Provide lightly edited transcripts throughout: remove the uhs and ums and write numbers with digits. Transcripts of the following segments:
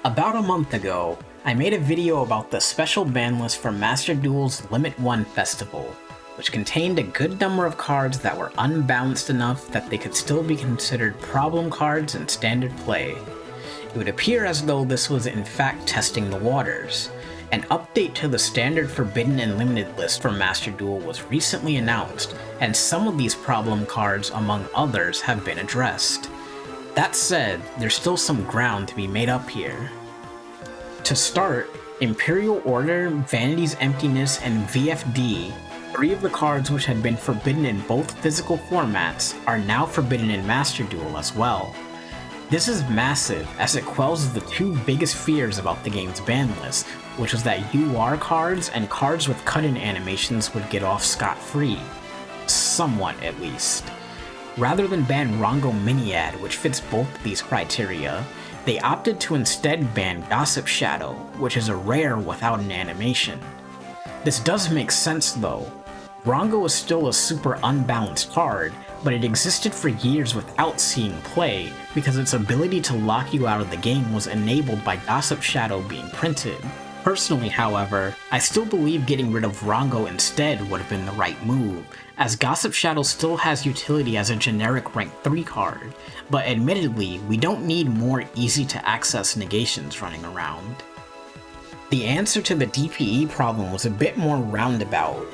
About a month ago, I made a video about the special ban list for Master Duel's Limit 1 Festival, which contained a good number of cards that were unbalanced enough that they could still be considered problem cards in standard play. It would appear as though this was in fact testing the waters. An update to the standard Forbidden and Limited list for Master Duel was recently announced, and some of these problem cards, among others, have been addressed. That said, there's still some ground to be made up here. To start, Imperial Order, Vanity's Emptiness, and VFD, three of the cards which had been forbidden in both physical formats, are now forbidden in Master Duel as well. This is massive, as it quells the two biggest fears about the game's ban list, which was that UR cards and cards with cut-in animations would get off scot-free. Somewhat, at least. Rather than ban Rongo Miniad, which fits both these criteria, they opted to instead ban Gossip Shadow, which is a rare without an animation. This does make sense though. Rongo is still a super unbalanced card, but it existed for years without seeing play because its ability to lock you out of the game was enabled by Gossip Shadow being printed. Personally, however, I still believe getting rid of Rongo instead would have been the right move, as Gossip Shadow still has utility as a generic rank 3 card, but admittedly, we don't need more easy-to-access negations running around. The answer to the DPE problem was a bit more roundabout.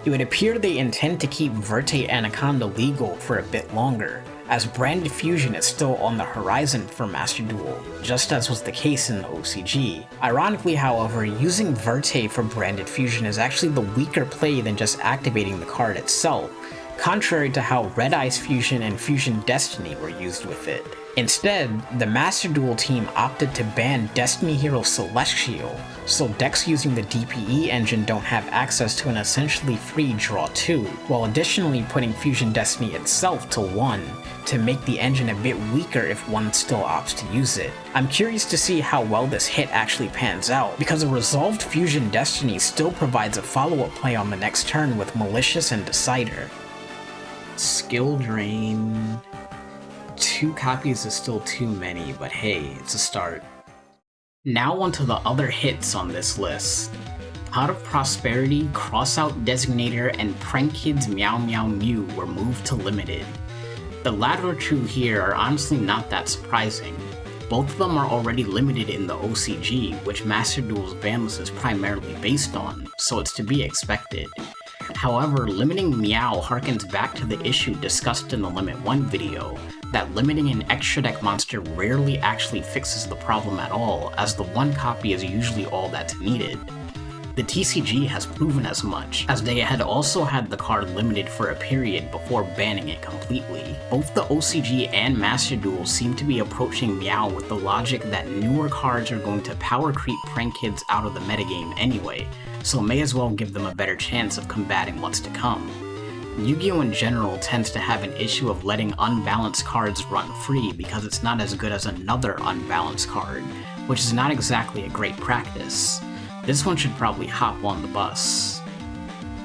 It would appear they intend to keep Verte Anaconda legal for a bit longer, as Branded Fusion is still on the horizon for Master Duel, just as was the case in the OCG. Ironically, however, using Verte for Branded Fusion is actually the weaker play than just activating the card itself, contrary to how Red Eyes Fusion and Fusion Destiny were used with it. Instead, the Master Duel team opted to ban Destiny Hero Celestial, so decks using the DPE engine don't have access to an essentially free draw 2, while additionally putting Fusion Destiny itself to 1, to make the engine a bit weaker if one still opts to use it. I'm curious to see how well this hit actually pans out, because a resolved Fusion Destiny still provides a follow-up play on the next turn with Malicious and Decider. Skill drain. 2 copies is still too many, but hey, it's a start. Now onto the other hits on this list. Pot of Prosperity, Crossout Designator, and Prank Kids Meow Meow Mew were moved to Limited. The latter two here are honestly not that surprising. Both of them are already limited in the OCG, which Master Duel's ban list is primarily based on, so it's to be expected. However, limiting Meow harkens back to the issue discussed in the Limit 1 video, that limiting an extra deck monster rarely actually fixes the problem at all, as the one copy is usually all that's needed. The TCG has proven as much, as they had also had the card limited for a period before banning it completely. Both the OCG and Master Duel seem to be approaching Meow with the logic that newer cards are going to power creep Prank Kids out of the metagame anyway, so may as well give them a better chance of combating what's to come. Yu-Gi-Oh! In general tends to have an issue of letting unbalanced cards run free because it's not as good as another unbalanced card, which is not exactly a great practice. This one should probably hop on the bus.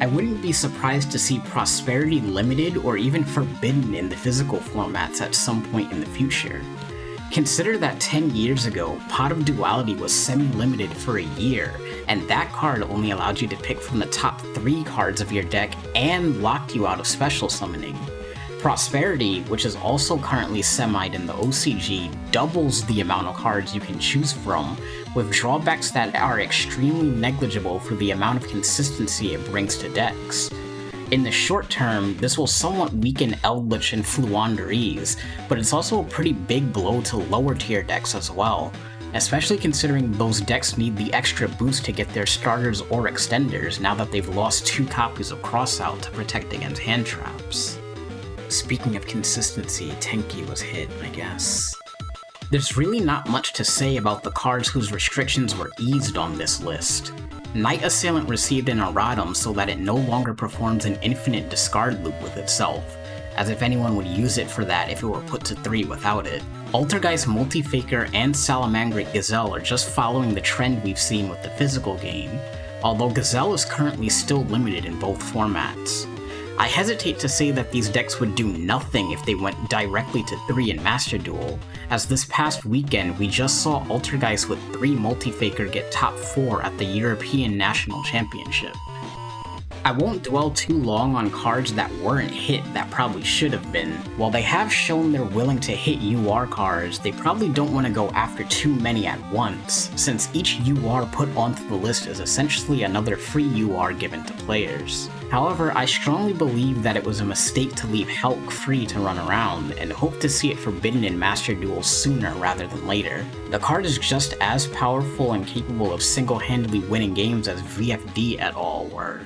I wouldn't be surprised to see Prosperity limited or even forbidden in the physical formats at some point in the future. Consider that 10 years ago, Pot of Duality was semi-limited for a year, and that card only allowed you to pick from the top 3 cards of your deck and locked you out of special summoning. Prosperity, which is also currently semied in the OCG, doubles the amount of cards you can choose from, with drawbacks that are extremely negligible for the amount of consistency it brings to decks. In the short term, this will somewhat weaken Eldritch and Fluandereeze, but it's also a pretty big blow to lower tier decks as well, especially considering those decks need the extra boost to get their starters or extenders now that they've lost 2 copies of Crossout to protect against hand traps. Speaking of consistency, Tenki was hit, I guess. There's really not much to say about the cards whose restrictions were eased on this list. Night Assailant received an erratum so that it no longer performs an infinite discard loop with itself, as if anyone would use it for that if it were put to 3 without it. Altergeist Multifaker and Salamangreat Gazelle are just following the trend we've seen with the physical game, although Gazelle is currently still limited in both formats. I hesitate to say that these decks would do nothing if they went directly to 3 in Master Duel, as this past weekend we just saw Altergeist with 3 Multifaker get top 4 at the European National Championship. I won't dwell too long on cards that weren't hit that probably should have been. While they have shown they're willing to hit UR cards, they probably don't want to go after too many at once, since each UR put onto the list is essentially another free UR given to players. However, I strongly believe that it was a mistake to leave Hulk free to run around, and hope to see it forbidden in Master Duel sooner rather than later. The card is just as powerful and capable of single-handedly winning games as VFD et al. were.